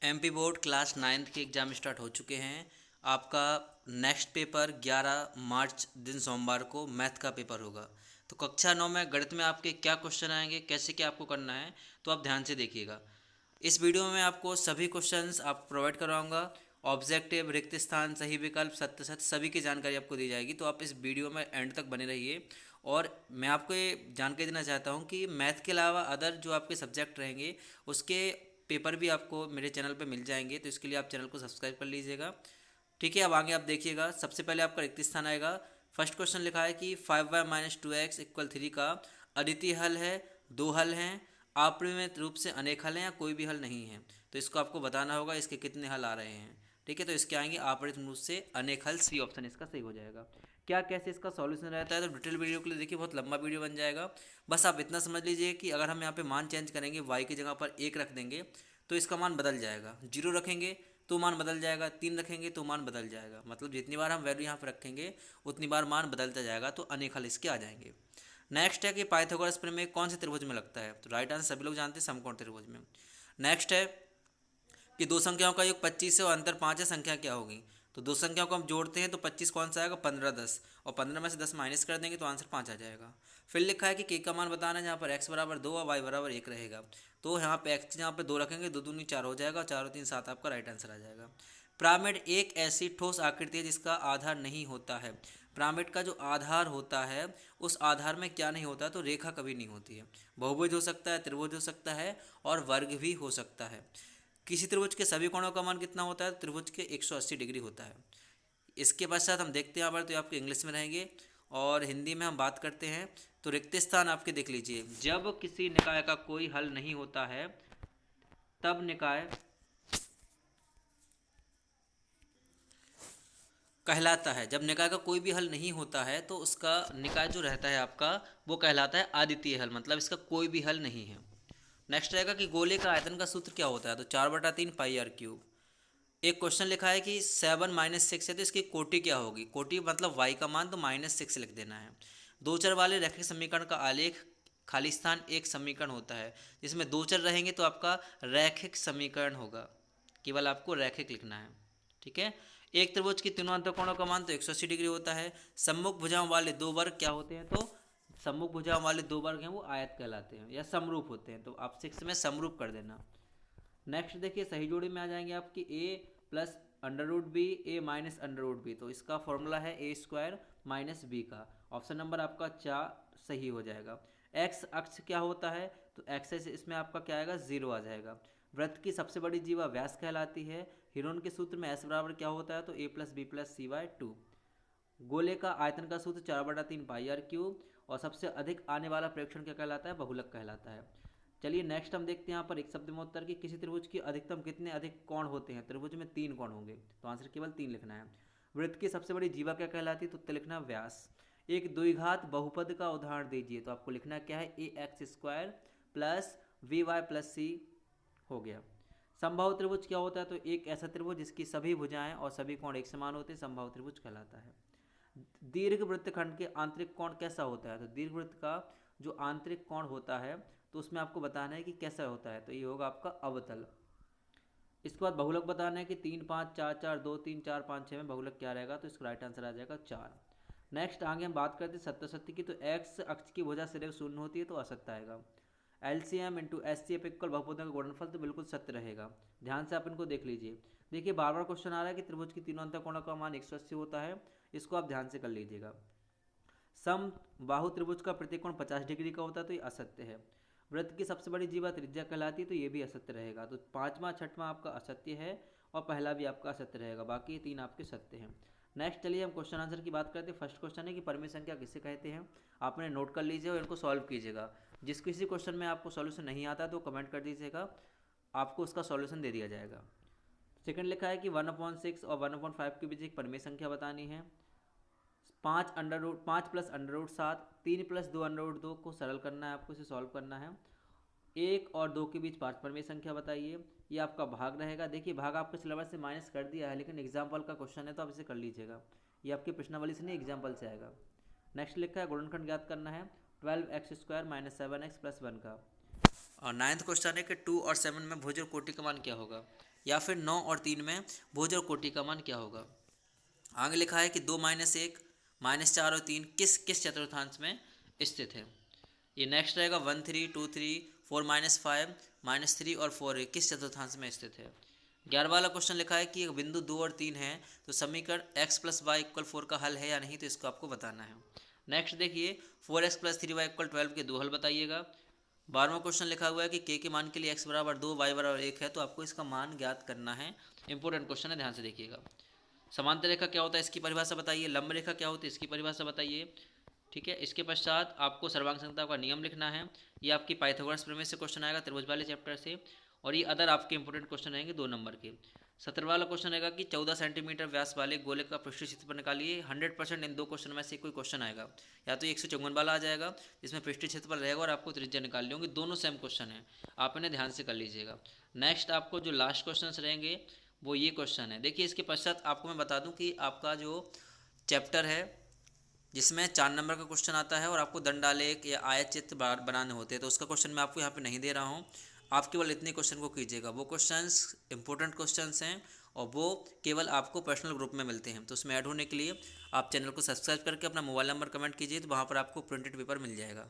MP board class 9th के exam start हो चुके हैं। आपका नेक्स्ट पेपर 11 मार्च दिन सोमवार को मैथ का पेपर होगा। तो कक्षा 9 में गणित में आपके क्या क्वेश्चन आएंगे, कैसे क्या आपको करना है, तो आप ध्यान से देखिएगा। इस वीडियो में आपको सभी क्वेश्चंस आप प्रोवाइड करवाऊंगा। ऑब्जेक्टिव, रिक्त स्थान, सही विकल्प, सत्य सत्य सभी की जानकारी आपको दी जाएगी। तो आप इस वीडियो में एंड तक बने रहिए। और मैं आपको ये जानकारी देना चाहता हूँ कि मैथ के अलावा अदर जो आपके सब्जेक्ट रहेंगे उसके पेपर भी आपको मेरे चैनल पे मिल जाएंगे। तो इसके लिए आप चैनल को सब्सक्राइब कर लीजिएगा। ठीक है, अब आगे आप देखिएगा। सबसे पहले आपका रिक्त स्थान आएगा। फर्स्ट क्वेश्चन लिखा है कि 5y माइनस 2x इक्वल 3 का अद्वितीय हल है, दो हल हैं, अपरिमेय रूप से अनेक हल हैं या कोई भी हल नहीं है। तो इसको आपको बताना होगा इसके कितने हल आ रहे हैं। ठीक है, तो इसके आएंगे अपरिमेय रूप से अनेक हल, सी ऑप्शन इसका सही हो जाएगा। क्या कैसे इसका सॉल्यूशन रहता है, तो डिटेल वीडियो के लिए देखिए, बहुत लंबा वीडियो बन जाएगा। बस आप इतना समझ लीजिए कि अगर हम यहाँ पे मान चेंज करेंगे, y की जगह पर 1 रख देंगे तो इसका मान बदल जाएगा। 0 रखेंगे तो मान बदल जाएगा, 3 रखेंगे तो मान बदल जाएगा। मतलब जितनी बार हम वैल्यू यहाँ पर रखेंगे उतनी बार मान बदलता जाएगा। तो अनेक हल इसके आ जाएंगे। नेक्स्ट है कि पाइथागोरस प्रमेय कौन से त्रिभुज में लगता है। तो राइट आंसर सभी लोग जानते हैं, समकोण त्रिभुज में। नेक्स्ट है कि दो संख्याओं का योग 25 है और अंतर 5 है, संख्या क्या होगी। तो दो संख्याओं को हम जोड़ते हैं तो 25 कौन सा आएगा, 15 10, और 15 में से 10 माइनस कर देंगे तो आंसर 5 आ जाएगा। फिर लिखा है कि के का मान बताना है जहाँ पर x बराबर 2 और y बराबर 1 रहेगा। तो यहाँ पे x जहाँ पे 2 रखेंगे, 2 दूनी 4 हो जाएगा, और 4 और 3 7 आपका राइट आंसर आ जाएगा। पिरामिड एक ऐसी ठोस आकृति है जिसका आधार नहीं होता है। पिरामिड का जो आधार होता है उस आधार में क्या नहीं होता, तो रेखा कभी नहीं होती है। बहुभुज हो सकता है, त्रिभुज हो सकता है, और वर्ग भी हो सकता है। किसी त्रिभुज के सभी कोणों का मान कितना होता है, त्रिभुज के 180 डिग्री होता है। इसके पश्चात हम देखते हैं, तो आपके इंग्लिश में रहेंगे और हिंदी में हम बात करते हैं। तो रिक्त स्थान आपके देख लीजिए। जब किसी निकाय का कोई हल नहीं होता है तब निकाय कहलाता है। जब निकाय का कोई भी हल नहीं होता है तो उसका निकाय जो रहता है आपका वो कहलाता है अद्वितीय हल, मतलब इसका कोई भी हल नहीं है। नेक्स्ट रहेगा कि गोले का आयतन का सूत्र क्या होता है। तो 4/3 पाई आर क्यूब। एक क्वेश्चन लिखा है कि 7 माइनस 6 है तो इसकी कोटि क्या होगी। कोटि मतलब y का मान, तो -6 लिख देना है। दो चर वाले रैखिक समीकरण का आलेख खाली स्थान एक समीकरण होता है। जिसमें दो चर रहेंगे तो आपका रैखिक समीकरण होगा, केवल आपको रैखिक लिखना है। ठीक है। एक त्रिभुज की तीनों अंतःकोणों का मान तो 180 डिग्री होता है। सम्मुख भुजाओं वाले दो वर्ग क्या होते हैं, तो सम्मुख भुजाओं वाले दो वर्ग हैं वो आयत कहलाते हैं या समरूप होते हैं। तो आप 6 में समरूप कर देना। नेक्स्ट देखिए, सही जोड़ी में आ जाएंगे आपकी a plus under root B, A minus under root B. तो इसका फॉर्मूला है ए स्क्वायर माइनस बी का। ऑप्शन नंबर आपका 4 सही हो जाएगा। एक्स अक्ष क्या होता है, तो एक्स इसमें आपका क्या आएगा, 0 आ जाएगा। वृत्त की सबसे बड़ी जीवा व्यास कहलाती है। हिरोन के सूत्र में एस बराबर क्या होता है, तो ए प्लस बी प्लस सी बाय 2। गोले का आयतन का सूत्र 4/3 पाई आर क्यूब। और सबसे अधिक आने वाला प्रेक्षण क्या कहलाता है, बहुलक कहलाता है। चलिए नेक्स्ट हम देखते हैं यहाँ पर एक शब्द में उत्तर की किसी त्रिभुज की अधिकतम कितने अधिक कोण होते हैं। त्रिभुज में 3 कोण होंगे, तो आंसर केवल 3 लिखना है। वृत्त की सबसे बड़ी जीवा क्या कहलाती है, तो उत्तर लिखना व्यास। एक द्विघात बहुपद का उदाहरण दीजिए। तो आपको लिखना क्या है, a x square plus b y plus c हो गया। समबाहु त्रिभुज क्या होता है, तो एक ऐसा त्रिभुज जिसकी सभी भुजाएं और सभी कोण एक समान होते हैं, समबाहु त्रिभुज कहलाता है। दीर्घ वृत्तखंड के आंतरिक कोण कैसा होता है, तो दीर्घ वृत्त का जो आंतरिक कोण होता है तो उसमें आपको बताना है कि कैसा होता है। तो ये होगा आपका अवतल। इसके बाद बहुलक बताना है कि 3 5 4 4 2 3 4 5 6 में बहुलक क्या रहेगा, तो इसका राइट आंसर आ जाएगा 4। नेक्स्ट आगे हम बात करते हैं सत्य सत्य की। तो एक्स अक्ष की भुजा सदैव शून्य होती है, तो असत्य आएगा। LCM into S C F equal बहुपदों का गुणनफल, तो बिल्कुल सत्य रहेगा। ध्यान से आप इनको देख लीजिए। देखिए बार बार क्वेश्चन आ रहा है कि त्रिभुज की तीनों अंतःकोणों का मान 180 होता है, इसको आप ध्यान से कर लीजिएगा। सम बाहु त्रिभुज का प्रतिकोण 50 डिग्री का होता है, तो ये असत्य है। वृत्त की सबसे बड़ी जीवा त्रिज्या कहलाती है, तो ये भी असत्य रहेगा। तो पांचवा छठवां आपका असत्य है और पहला भी आपका असत्य रहेगा, बाकी ये 3 आपके सत्य हैं। नेक्स्ट चलिए हम क्वेश्चन आंसर की बात करते हैं। फर्स्ट क्वेश्चन है कि परिमेय संख्या किसे कहते हैं। आपने नोट कर लीजिए और इनको सॉल्व कीजिएगा। जिस किसी क्वेश्चन में आपको सॉल्यूशन नहीं आता तो कमेंट कर दीजिएगा, आपको उसका सॉल्यूशन दे दिया जाएगा। सेकंड लिखा है कि 1/6 और 1/5 के बीच एक परिमेय संख्या बतानी है। 5 plus under root 7, 3 plus 2 under root 2 को सरल करना है, आपको इसे सॉल्व करना है। 1 और 2 के बीच 5 परिमेय संख्या बताइए। ये आपका भाग रहेगा। देखिए भाग आपके सिलेबस से माइनस कर दिया है, लेकिन एग्जाम्पल का क्वेश्चन है तो आप इसे कर लीजिएगा। ये आपके प्रश्नावली से नहीं, एग्जाम्पल से आएगा। नेक्स्ट लिखा है गुणनखंड ज्ञात करना है 12x² - 7x + 1 का। और 9th क्वेश्चन है कि 2 और 7 में भुज और कोटि का मान क्या होगा, या फिर 9 और 3 में भुज और कोटि का मान क्या होगा। आगे लिखा है कि 2 माइनस 1 माइनस 4 और 3 किस किस चतुर्थांश में स्थित है। ये नेक्स्ट रहेगा 1 3 2 3 4 माइनस 5 माइनस 3 और 4 किस चतुर्थांश में स्थित है। 11 वाला क्वेश्चन लिखा है कि एक बिंदु 2 और 3 है तो समीकरण x प्लस वाई इक्वल 4 का हल है या नहीं, तो इसको आपको बताना है। नेक्स्ट देखिए 4x प्लस 3y इक्वल 12 के दो हल बताइएगा। 12वां क्वेश्चन लिखा हुआ है कि k के मान के लिए x बराबर 2 y बराबर 1 है, तो आपको इसका मान ज्ञात करना है। इंपॉर्टेंट क्वेश्चन है, ध्यान से देखिएगा। समांतर रेखा क्या होता है इसकी परिभाषा बताइए। लंब रेखा क्या होती है इसकी परिभाषा बताइए। ठीक है, इसके पश्चात आपको सर्वांग समता का नियम लिखना है। ये आपकी पाइथागोरस प्रमेय से क्वेश्चन आएगा त्रिभुज वाले चैप्टर से, और ये अदर आपके इंपॉर्टेंट क्वेश्चन रहेंगे 2 नंबर के। 17वां वाला क्वेश्चन रहेगा कि 14 सेंटीमीटर व्यास वाले गोले का पृष्ठीय क्षेत्रफल निकालिए। 100% इन 2 क्वेश्चन में से कोई क्वेश्चन आएगा, या तो 154 वाला आ जाएगा जिसमें पृष्ठीय क्षेत्रफल रहेगा और आपको त्रिज्या निकालनी होगी। दोनों सेम क्वेश्चन है, आप इन्हें ध्यान से कर लीजिएगा। नेक्स्ट आपको जो लास्ट क्वेश्चन रहेंगे वो ये क्वेश्चन है। देखिए इसके पश्चात आपको मैं बता दूं कि आपका जो चैप्टर है जिसमें 4 नंबर का क्वेश्चन आता है और आपको दंडालेख या आयत चित्र बनाने होते हैं, तो उसका क्वेश्चन मैं आपको यहाँ पे नहीं दे रहा हूँ। आप केवल इतने क्वेश्चन को कीजिएगा। वो क्वेश्चंस इंपॉर्टेंट क्वेश्चंस हैं और वो केवल आपको पर्सनल ग्रुप में मिलते हैं। तो उसमें ऐड होने के लिए आप चैनल को सब्सक्राइब करके अपना मोबाइल नंबर कमेंट कीजिए, तो वहाँ पर आपको प्रिंटेड पेपर मिल जाएगा।